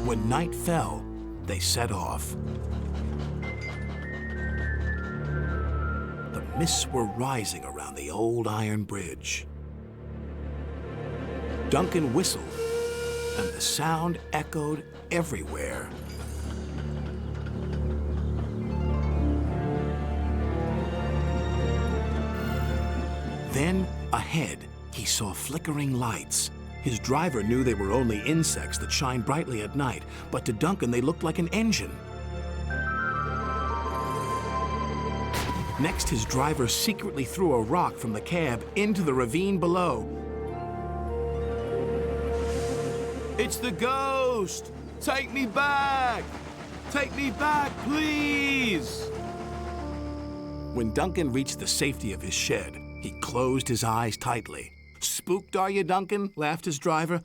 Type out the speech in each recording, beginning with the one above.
When night fell, they set off. The mists were rising around the old iron bridge. Duncan whistled, and the sound echoed everywhere. Then, ahead, he saw flickering lights. His driver knew they were only insects that shine brightly at night, but to Duncan they looked like an engine. Next, his driver secretly threw a rock from the cab into the ravine below. It's the ghost! Take me back! Take me back, please! When Duncan reached the safety of his shed, he closed his eyes tightly. "Spooked, are you, Duncan?" laughed his driver.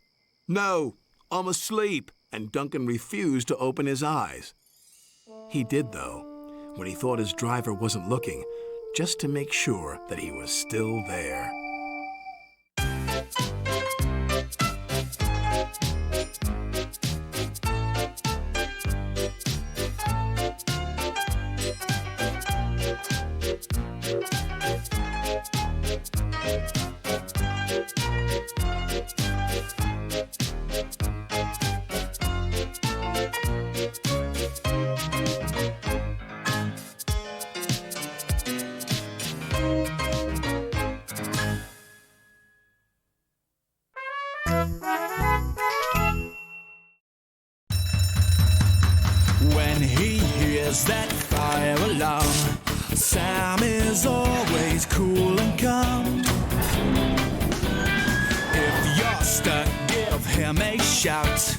No, I'm asleep. And Duncan refused to open his eyes. He did, though, when he thought his driver wasn't looking, just to make sure that he was still there. When he hears that fire alarm, Sam is always cool and calm. If you're stuck, give him a shout.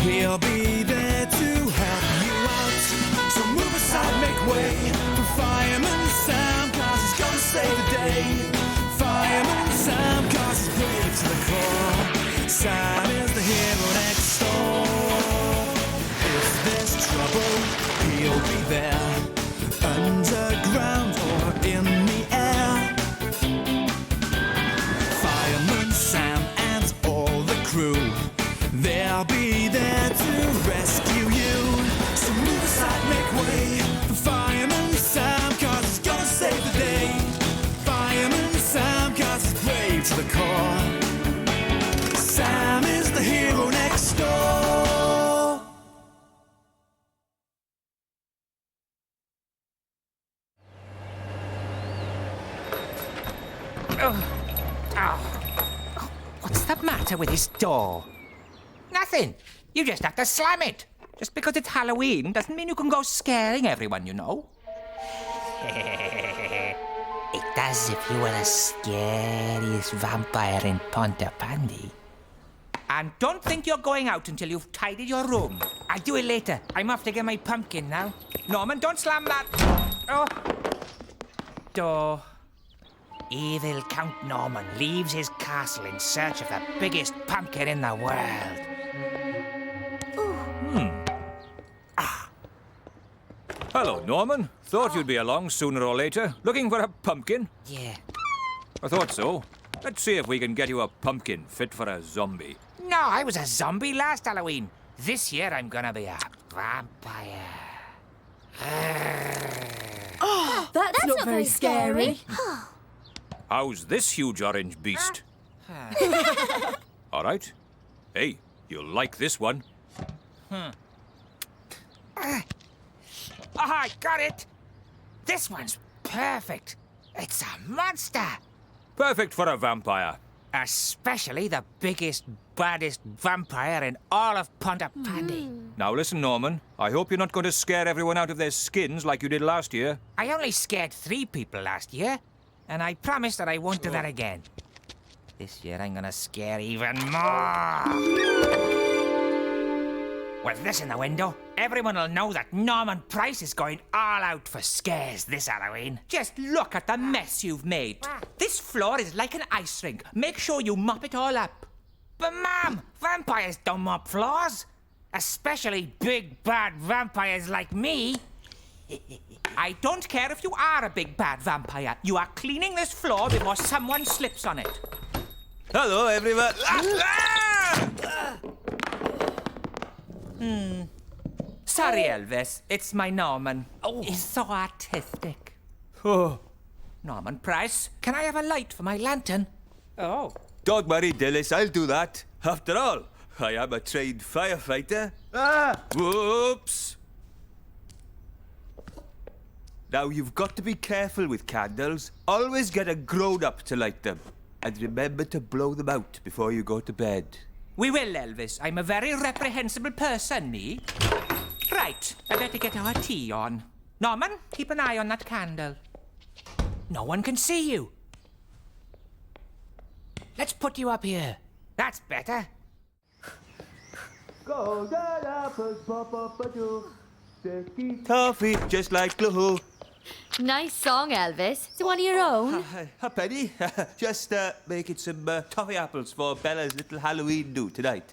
He'll be there to help you out. So move aside, make way for Fireman Sam, 'cause he's gonna save the day. Fireman Sam, 'cause he's brave to the core. Sam is the hero next door. If there's trouble, he'll be there, underground or in the air. Fireman Sam and all the crew, they'll be there to rescue you. So move aside, make way for Fireman Sam, 'cause he's gonna save the day. Fireman Sam, 'cause he's brave to the core. Sam is the hero next door. What's the matter with this door? Nothing. You just have to slam it. Just because it's Halloween doesn't mean you can go scaring everyone, you know. It does if you were the scariest vampire in Pontypandy. And don't think you're going out until you've tidied your room. I'll do it later. I'm off to get my pumpkin now. Norman, don't slam that. Oh. Door. Evil Count Norman leaves his castle in search of the biggest pumpkin in the world. Hello, Norman. Thought you'd be along sooner or later. Looking for a pumpkin? Yeah. I thought so. Let's see if we can get you a pumpkin fit for a zombie. No, I was a zombie last Halloween. This year I'm gonna be a vampire. Oh, that's not very scary. How's this huge orange beast? All right. Hey, you'll like this one. I got it! This one's perfect. It's a monster. Perfect for a vampire. Especially the biggest, baddest vampire in all of Pontypandy. Now listen, Norman. I hope you're not going to scare everyone out of their skins like you did last year. I only scared 3 people last year, and I promise that I won't do that again. This year I'm gonna scare even more. With this in the window, everyone will know that Norman Price is going all out for scares this Halloween. Just look at the mess you've made. This floor is like an ice rink. Make sure you mop it all up. But Mom, vampires don't mop floors. Especially big bad vampires like me. I don't care if you are a big bad vampire. You are cleaning this floor before someone slips on it. Hello, everyone. Sorry, Elvis. It's my Norman. He's so artistic. Oh. Norman Price, can I have a light for my lantern? Oh. Don't worry, Dillis, I'll do that. After all, I am a trained firefighter. Whoops! Now, you've got to be careful with candles. Always get a grown-up to light them. And remember to blow them out before you go to bed. We will, Elvis. I'm a very reprehensible person, me. Right, I better get our tea on. Norman, keep an eye on that candle. No one can see you. Let's put you up here. That's better. Golden apples pop up a do. Sticky toffee, just like glue. Nice song, Elvis. Is it one of your own? A penny. Just making some toffee apples for Bella's little Halloween do tonight.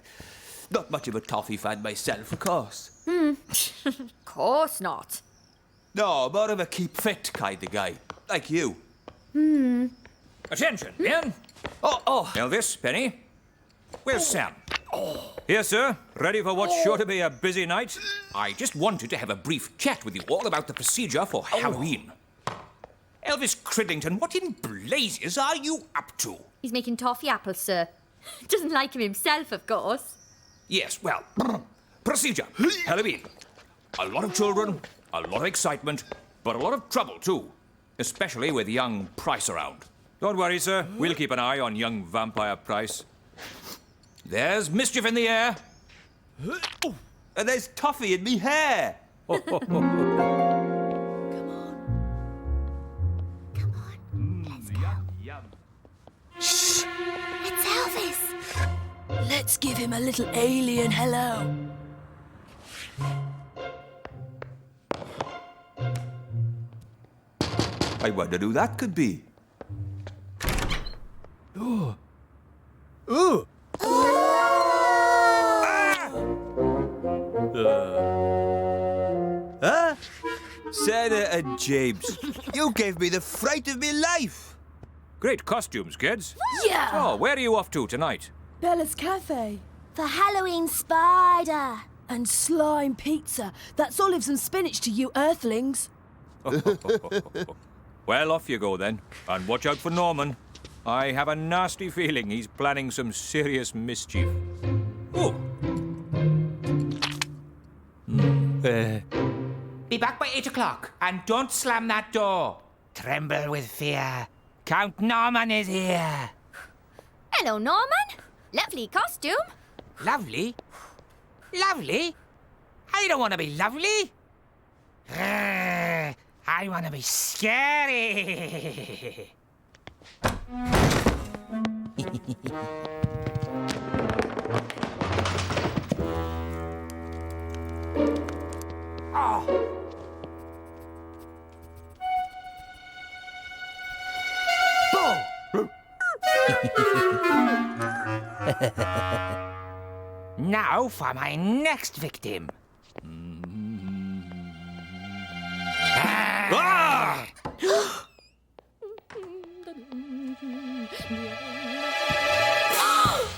Not much of a toffee fan myself, of course. Of course not. No, more of a keep fit kind of guy. Like you. Attention, men. Oh. Elvis, Penny. Where's Sam? Here, sir. Ready for what's sure to be a busy night? I just wanted to have a brief chat with you all about the procedure for Halloween. Elvis Cridlington, what in blazes are you up to? He's making toffee apples, sir. Doesn't like him himself, of course. Yes, well, procedure. Halloween. A lot of children, a lot of excitement, but a lot of trouble, too. Especially with young Price around. Don't worry, sir. We'll keep an eye on young Vampire Price. There's mischief in the air. And there's toffee in me hair. Come on. Let's go. Yum. Shh. It's Elvis. Let's give him a little alien hello. I wonder who that could be. Oh. Ooh. Huh? Sarah and James, you gave me the fright of my life. Great costumes, kids. Yeah! Oh, where are you off to tonight? Bella's Cafe. For Halloween spider. And slime pizza. That's olives and spinach to you earthlings. Well, off you go then. And watch out for Norman. I have a nasty feeling he's planning some serious mischief. Oh. Be back by 8 o'clock, and don't slam that door. Tremble with fear. Count Norman is here. Hello, Norman. Lovely costume. Lovely? Lovely? I don't want to be lovely. I want to be scary. Oh. Now for my next victim. Ah!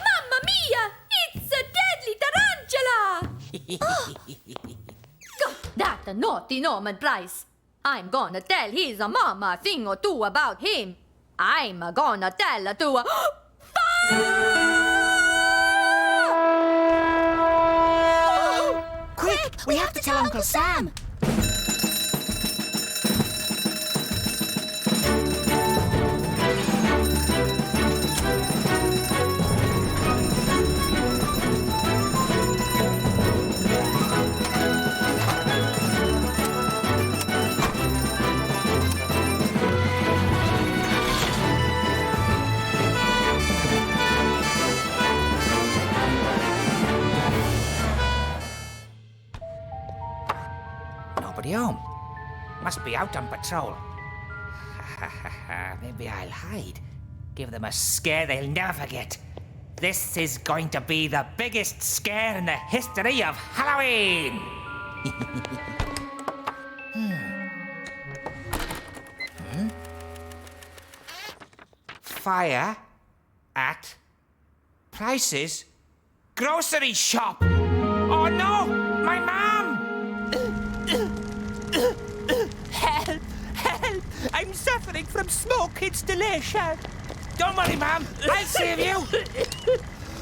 Mamma mia! It's a deadly tarantula! That naughty Norman Price. I'm gonna tell his mama a thing or two about him. I'm gonna tell her to... Quick, we have to tell Uncle Sam. Nobody home. Must be out on patrol. Maybe I'll hide. Give them a scare they'll never forget. This is going to be the biggest scare in the history of Halloween! Fire at Price's grocery shop. Oh no! My mom! Help! Help! I'm suffering from smoke installation. Don't worry, Mum. I'll save you.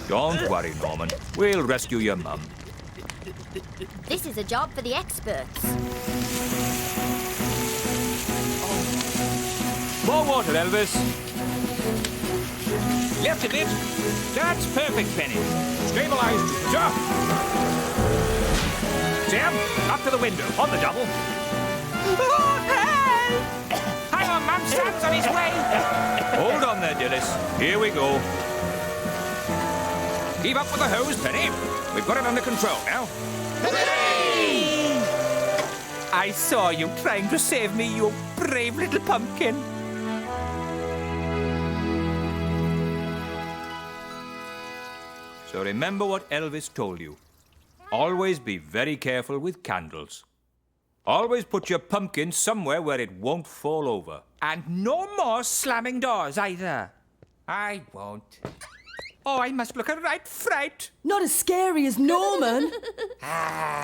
Don't worry, Norman. We'll rescue your mum. This is a job for the experts. More water, Elvis. Left a bit. That's perfect, Penny. Stabilized. Jump! Sam, up to the window. On the double. Oh, help! Hang on, Mum. Sam's on his way. Hold on there, Dillis. Here we go. Keep up with the hose, Penny. We've got it under control now. Hooray! I saw you trying to save me, you brave little pumpkin. So remember what Elvis told you. Always be very careful with candles. Always put your pumpkin somewhere where it won't fall over. And no more slamming doors either. I won't. Oh, I must look a right fright. Not as scary as Norman. Happy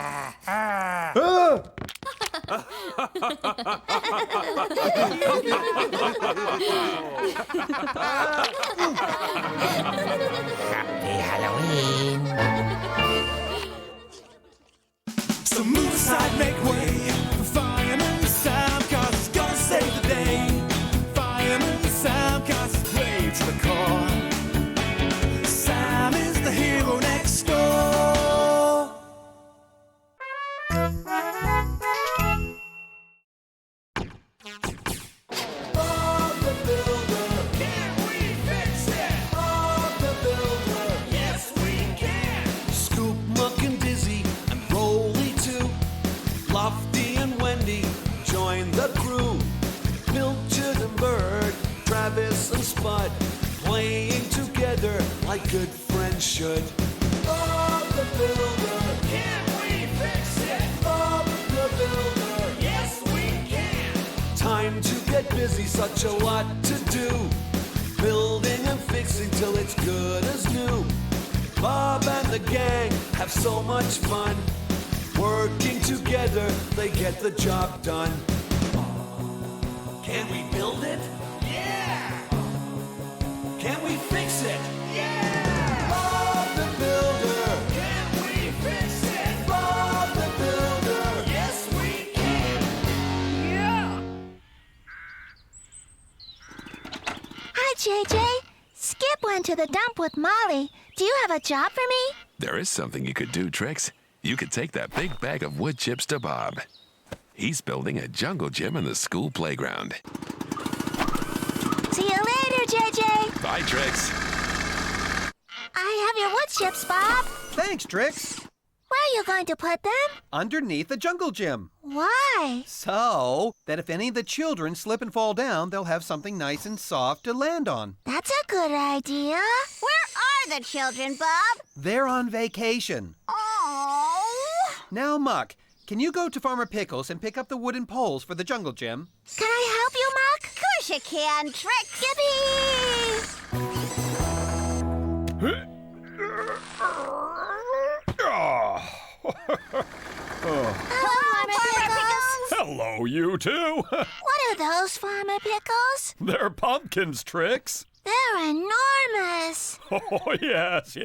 Halloween. So move aside, make way for Fireman Sam, 'cause he's gonna save the day. Fireman Sam, 'cause he's brave to the core. Sam is the hero next door. Bob the Builder, can we fix it? Bob the Builder, yes we can. Scoop, Muck, and Dizzy, and Rolly too. Lofty and Wendy join the crew. Pilchard and Bird, Travis and Spud, playing together like good friends should. Bob the Builder, can we fix it? Bob the Builder, yes we can. Time to get busy, such a lot to do. Building and fixing till it's good as new. Bob and the gang have so much fun. Working together, they get the job done. Can we build it? Yeah! Can we fix it? Yeah! Bob the Builder! Can we fix it? Bob the Builder! Yes, we can! Yeah! Hi, JJ. Skip went to the dump with Molly. Do you have a job for me? There is something you could do, Trix. You could take that big bag of wood chips to Bob. He's building a jungle gym in the school playground. See you later, JJ. Bye, Trix. I have your wood chips, Bob. Thanks, Trix. Where are you going to put them? Underneath the jungle gym. Why? So that if any of the children slip and fall down, they'll have something nice and soft to land on. That's a good idea. Where are the children, Bob? They're on vacation. Oh. Now, Muck, can you go to Farmer Pickles and pick up the wooden poles for the jungle gym? Can I help you, Muck? Of course you can, Trix. Yippee! Hello, Farmer Pickles. Hello, you two. What are those, Farmer Pickles? They're pumpkins, Trix. They're enormous. Oh, yes.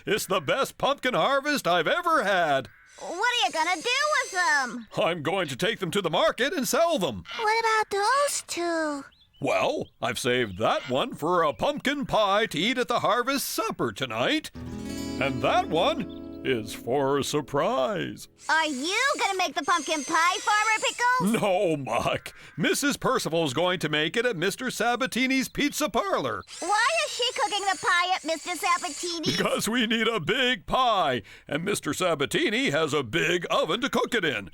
It's the best pumpkin harvest I've ever had. What are you gonna do with them? I'm going to take them to the market and sell them. What about those two? Well, I've saved that one for a pumpkin pie to eat at the harvest supper tonight. And that one is for a surprise. Are you gonna make the pumpkin pie, Farmer Pickles? No, Muck. Mrs. Percival's going to make it at Mr. Sabatini's Pizza Parlor. Why is she cooking the pie at Mr. Sabatini's? Because we need a big pie, and Mr. Sabatini has a big oven to cook it in.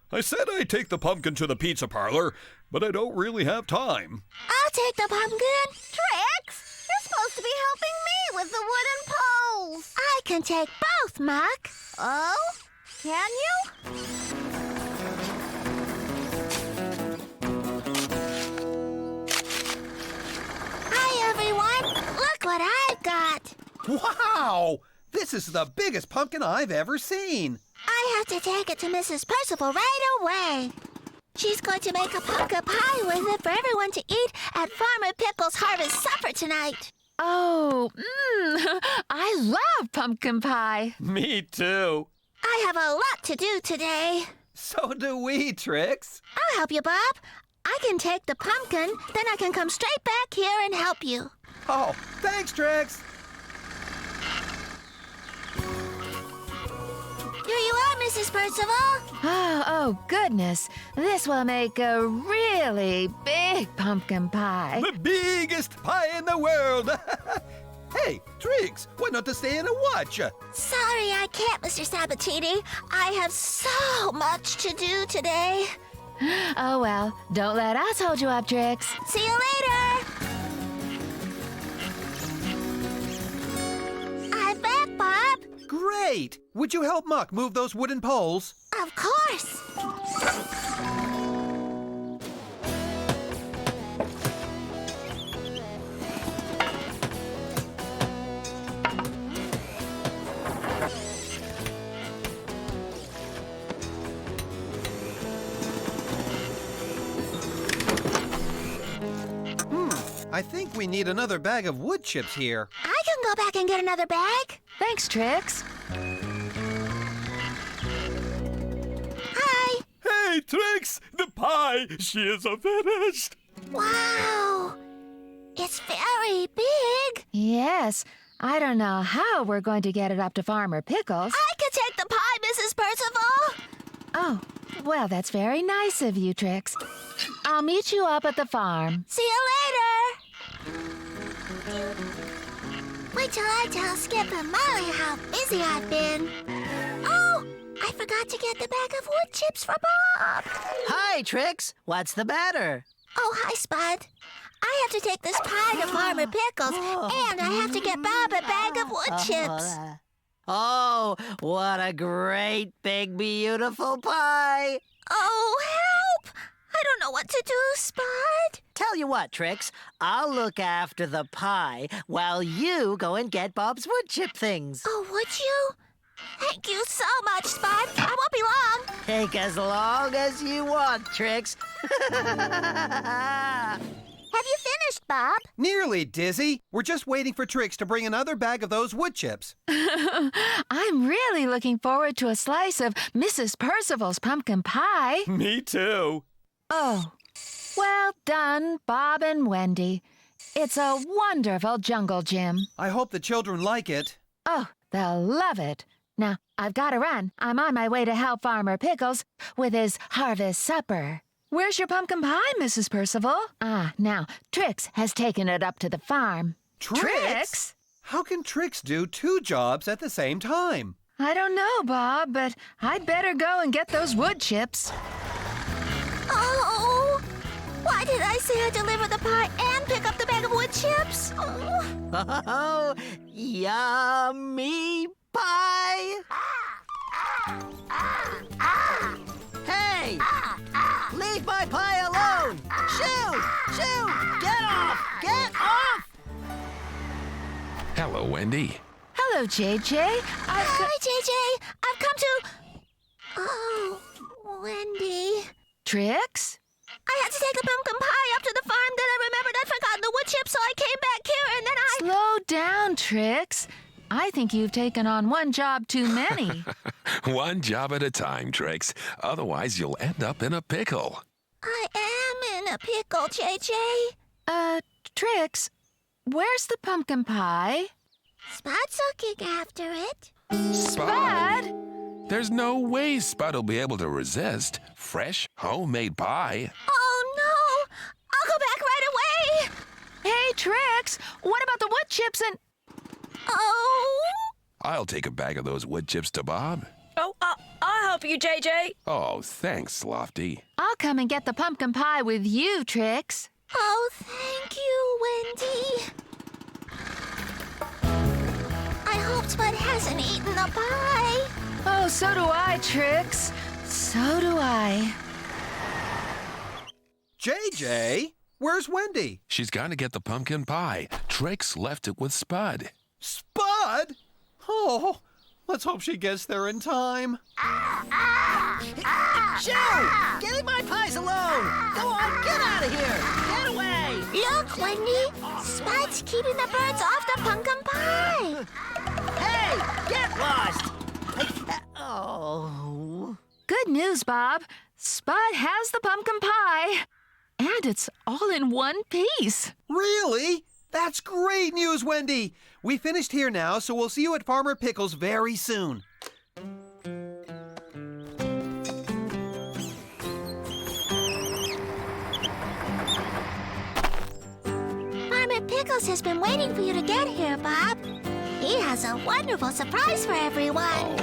I said I'd take the pumpkin to the pizza parlor, but I don't really have time. I'll take the pumpkin. Trix, you're supposed to be helping me with the wooden poles. I can take both, Muck. Oh? Can you? Hi, everyone. Look what I've got. Wow! This is the biggest pumpkin I've ever seen. I I have to take it to Mrs. Percival right away. She's going to make a pumpkin pie with it for everyone to eat at Farmer Pickle's harvest supper tonight. Oh, I love pumpkin pie. Me too. I have a lot to do today. So do we, Trix. I'll help you, Bob. I can take the pumpkin, then I can come straight back here and help you. Oh, thanks, Trix. Here you are, Mrs. Percival. Oh, goodness. This will make a really big pumpkin pie. The biggest pie in the world. Hey, Trix, why not to stay in and watch? Sorry, I can't, Mr. Sabatini. I have so much to do today. Oh, well, don't let us hold you up, Trix. See you later. I'm back, Bob. Great. Would you help Muck move those wooden poles? Of course. I think we need another bag of wood chips here. I can go back and get another bag. Thanks, Trix. Hi. Hey, Trix, the pie, she is finished. Wow. It's very big. Yes, I don't know how we're going to get it up to Farmer Pickles. I can take the pie, Mrs. Percival. Oh, well, that's very nice of you, Trix. I'll meet you up at the farm. See you later. Wait till I tell Skip and Molly how busy I've been. Oh, I forgot to get the bag of wood chips for Bob. Hi, Trix. What's the matter? Oh, hi, Spud. I have to take this pie to Farmer Pickles, and I have to get Bob a bag of wood chips. Oh, what a great, big, beautiful pie. Oh, help! I don't know what to do, Spud. Tell you what, Trix, I'll look after the pie while you go and get Bob's wood chip things. Oh, would you? Thank you so much, Spud. I won't be long. Take as long as you want, Trix. Have you finished, Bob? Nearly, Dizzy. We're just waiting for Trix to bring another bag of those wood chips. I'm really looking forward to a slice of Mrs. Percival's pumpkin pie. Me too. Oh, well done, Bob and Wendy. It's a wonderful jungle gym. I hope the children like it. Oh, they'll love it. Now, I've got to run. I'm on my way to help Farmer Pickles with his harvest supper. Where's your pumpkin pie, Mrs. Percival? Now, Trix has taken it up to the farm. Trix? How can Trix do two jobs at the same time? I don't know, Bob, but I'd better go and get those wood chips. Oh, why did I say I'd deliver the pie and pick up the bag of wood chips? Oh, yummy pie. Hey, leave my pie alone. Shoo, shoo, get off, get off. Hello, Wendy. Hello, JJ. Hi, JJ. I've come to... Oh, Wendy. Trix? I had to take the pumpkin pie up to the farm, then I remembered I'd forgotten the wood chips, so I came back here, and then I... Slow down, Trix. I think you've taken on one job too many. One job at a time, Trix. Otherwise, you'll end up in a pickle. I am in a pickle, JJ. Trix, where's the pumpkin pie? Spud's looking after it. Spud? There's no way Spud'll be able to resist fresh, homemade pie. Oh, no! I'll go back right away! Hey, Trix, what about the wood chips and... Oh! I'll take a bag of those wood chips to Bob. Oh, I'll help you, JJ. Oh, thanks, Lofty. I'll come and get the pumpkin pie with you, Trix. Oh, thank you, Wendy. I hope Spud hasn't eaten the pie. Oh, so do I, Trix. So do I. JJ, where's Wendy? She's gone to get the pumpkin pie. Trix left it with Spud. Spud? Oh, Let's hope she gets there in time. Shoo! Leave my pies alone! Go on, get out of here! Get away! Look, Wendy. Spud's keeping the birds off the pumpkin pie. Hey, get lost! Oh. Good news, Bob. Spud has the pumpkin pie. And it's all in one piece. Really? That's great news, Wendy. We finished here now, so we'll see you at Farmer Pickle's very soon. Farmer Pickles has been waiting for you to get here, Bob. He has a wonderful surprise for everyone.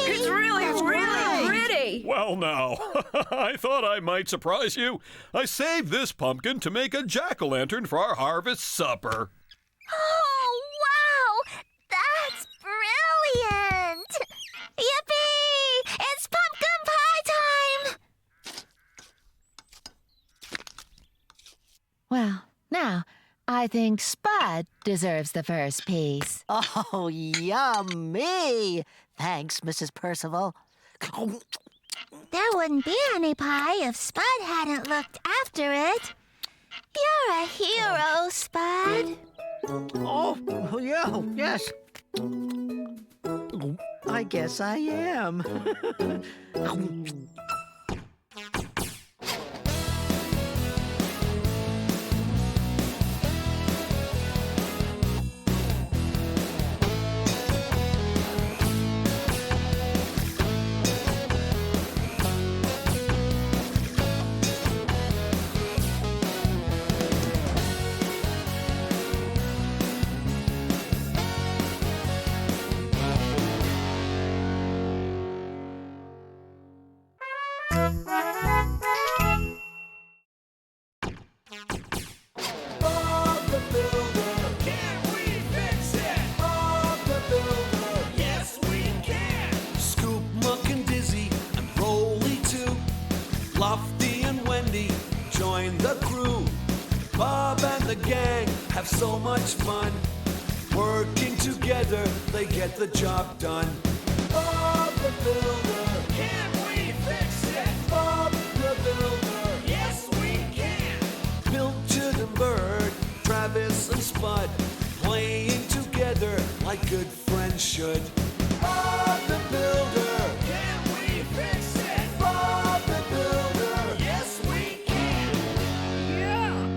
It's really pretty. Well, now, I thought I might surprise you. I saved this pumpkin to make a jack-o'-lantern for our harvest supper. Oh, wow! That's brilliant! Yippee! It's pumpkin pie time! Well, now, I think Spud deserves the first piece. Oh, yummy! Thanks, Mrs. Percival. There wouldn't be any pie if Spud hadn't looked after it. You're a hero, Spud. Oh, yeah, yes. I guess I am. So much fun. Working together, they get the job done. Bob the Builder. Can we fix it? Bob the Builder. Yes, we can. Pilchard and Bird, Travis and Spud, playing together like good friends should. Bob the Builder. Can we fix it? Bob the Builder. Yes, we can. Yeah.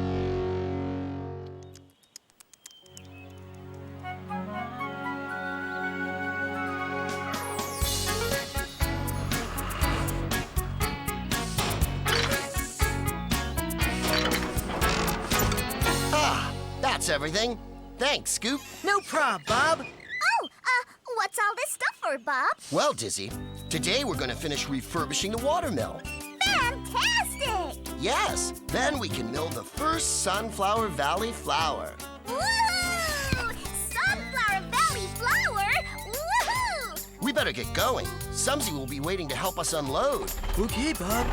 That's everything. Thanks, Scoop. No prob, Bob. Oh, what's all this stuff for, Bob? Well, Dizzy, today we're going to finish refurbishing the watermill. Fantastic! Yes, then we can mill the first Sunflower Valley flour. Woohoo! Sunflower Valley flour! Woohoo! We better get going. Sumsy will be waiting to help us unload. Okay, Bob.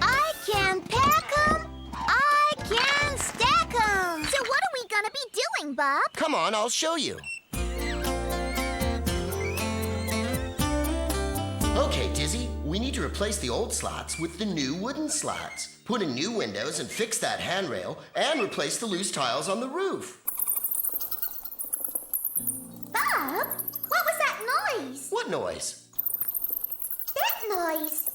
I can pack 'em. I can stack 'em. So what are we gonna be doing, Bob? Come on, I'll show you. Okay, Dizzy, we need to replace the old slats with the new wooden slats. Put in new windows and fix that handrail, and replace the loose tiles on the roof. Bob, what was that noise? What noise? That noise.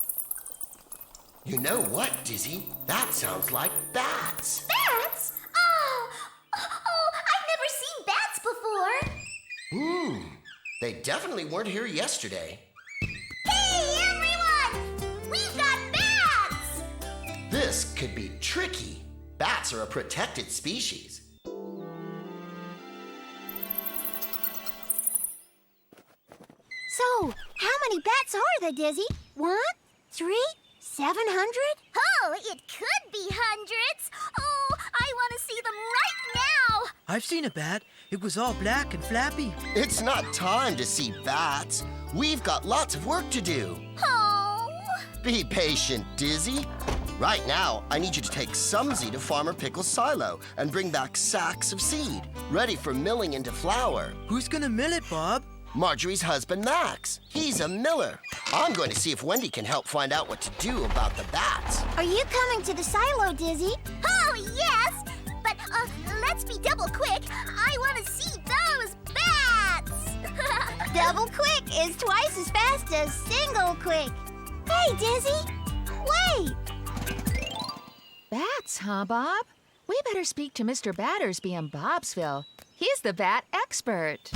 You know what, Dizzy? That sounds like bats. Bats? Oh, I've never seen bats before. They definitely weren't here yesterday. Hey, everyone! We've got bats! This could be tricky. Bats are a protected species. So, how many bats are there, Dizzy? 1, 3, 700? Oh, it could be hundreds. Oh, I want to see them right now. I've seen a bat. It was all black and flappy. It's not time to see bats. We've got lots of work to do. Oh. Be patient, Dizzy. Right now, I need you to take Sumsy to Farmer Pickle's silo and bring back sacks of seed, ready for milling into flour. Who's gonna mill it, Bob? Marjorie's husband, Max. He's a miller. I'm going to see if Wendy can help find out what to do about the bats. Are you coming to the silo, Dizzy? Oh, yes! But let's be double quick. I want to see those bats! Double quick is twice as fast as single quick. Hey, Dizzy! Wait! Bats, huh, Bob? We better speak to Mr. Battersby in Bobsville. He's the bat expert.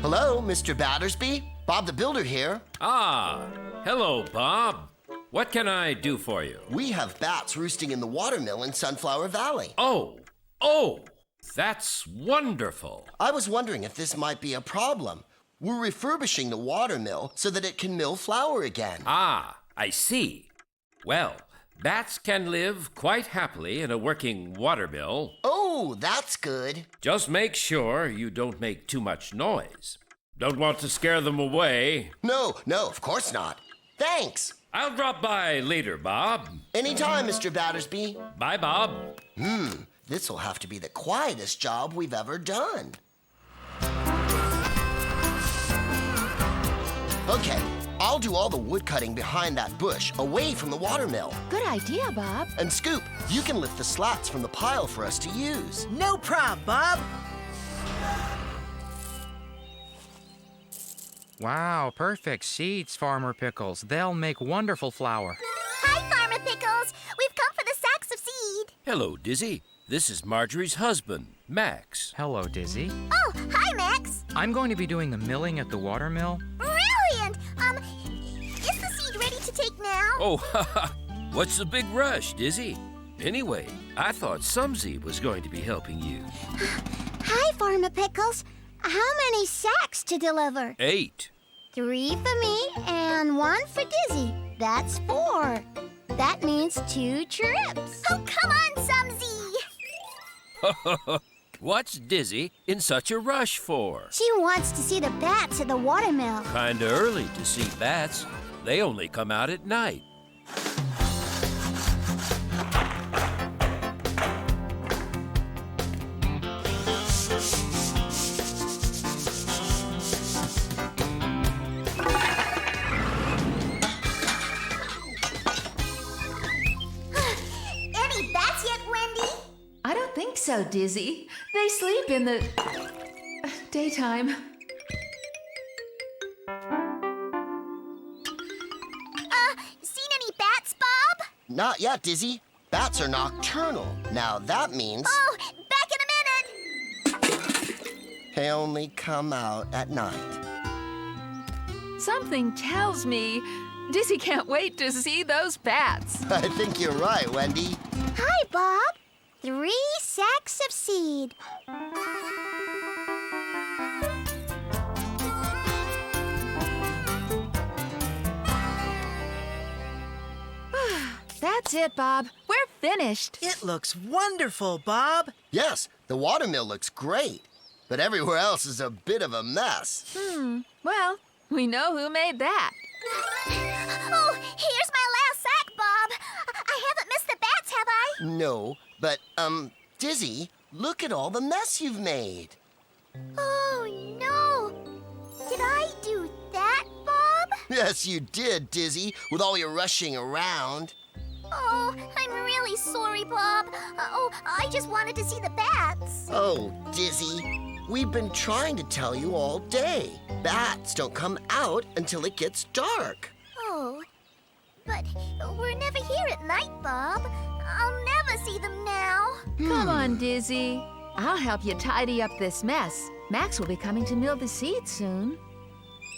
Hello, Mr. Battersby. Bob the Builder here. Ah, hello, Bob. What can I do for you? We have bats roosting in the watermill in Sunflower Valley. Oh, that's wonderful. I was wondering if this might be a problem. We're refurbishing the watermill so that it can mill flour again. Ah, I see. Well, bats can live quite happily in a working watermill. Oh, that's good. Just make sure you don't make too much noise. Don't want to scare them away. No, of course not. Thanks. I'll drop by later, Bob. Anytime, Mr. Battersby. Bye, Bob. This will have to be the quietest job we've ever done. Okay, I'll do all the wood cutting behind that bush, away from the watermill. Good idea, Bob. And Scoop, you can lift the slats from the pile for us to use. No prob, Bob. Wow, perfect seeds, Farmer Pickles. They'll make wonderful flour. Hi, Farmer Pickles. We've come for the sacks of seed. Hello, Dizzy. This is Marjorie's husband, Max. Hello, Dizzy. Oh, hi, Max. I'm going to be doing the milling at the watermill. Brilliant! Is the seed ready to take now? Oh, what's the big rush, Dizzy? Anyway, I thought Sumsy was going to be helping you. Hi, Farmer Pickles. How many sacks to deliver? 8. 3 for me and 1 for Dizzy. That's 4. That means 2 trips. Oh, come on, Sumsy! What's Dizzy in such a rush for? She wants to see the bats at the watermill. Kinda early to see bats. They only come out at night. So, Dizzy. They sleep in the daytime. Seen any bats, Bob? Not yet, Dizzy. Bats are nocturnal. Now that means... Oh, back in a minute! They only come out at night. Something tells me Dizzy can't wait to see those bats. I think you're right, Wendy. Hi, Bob. 3 sacks of seed. That's it, Bob. We're finished. It looks wonderful, Bob. Yes, the watermill looks great, but everywhere else is a bit of a mess. Well, we know who made that. Oh, here's my last sack, Bob. I haven't missed the bats, have I? No, but, Dizzy, look at all the mess you've made. Oh, no. Did I do that, Bob? Yes, you did, Dizzy, with all your rushing around. Oh, I'm really sorry, Bob. I just wanted to see the bats. Oh, Dizzy, we've been trying to tell you all day. Bats don't come out until it gets dark. Oh, but we're never here at night, Bob. I'll never see them now. Come on, Dizzy. I'll help you tidy up this mess. Max will be coming to mill the seeds soon.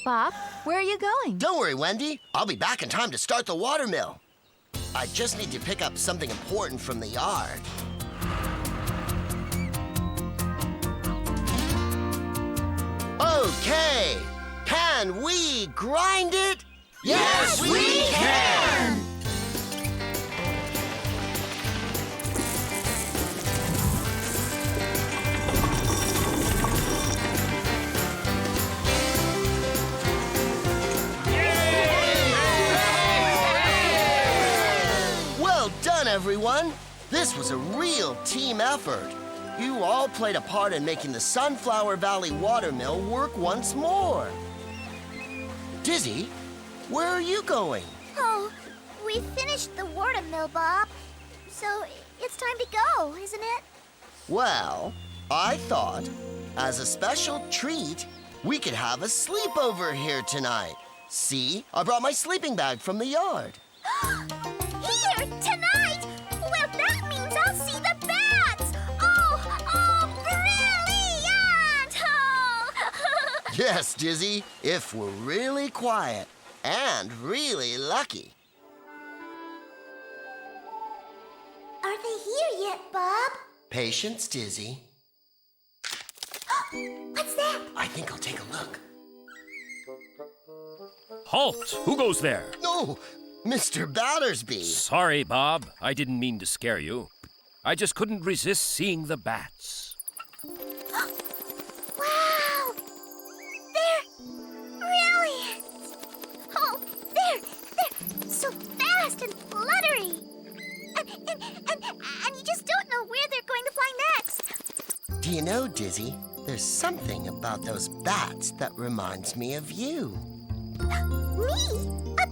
Bob, where are you going? Don't worry, Wendy. I'll be back in time to start the watermill. I just need to pick up something important from the yard. Okay, can we grind it? Yes, we can! everyone. This was a real team effort. You all played a part in making the Sunflower Valley watermill work once more. Dizzy, where are you going? Oh, we finished the watermill, Bob. So it's time to go, isn't it? Well, I thought, as a special treat, we could have a sleepover here tonight. See, I brought my sleeping bag from the yard. Here, tonight? Well, that means I'll see the bats! Oh, brilliant! Oh. Yes, Dizzy, if we're really quiet and really lucky. Are they here yet, Bob? Patience, Dizzy. What's that? I think I'll take a look. Halt! Who goes there? No, Mr. Battersby. Sorry, Bob. I didn't mean to scare you. I just couldn't resist seeing the bats. Wow! They're brilliant! Oh, they're so fast and fluttery. And you just don't know where they're going to fly next. Do you know, Dizzy, there's something about those bats that reminds me of you. Me? A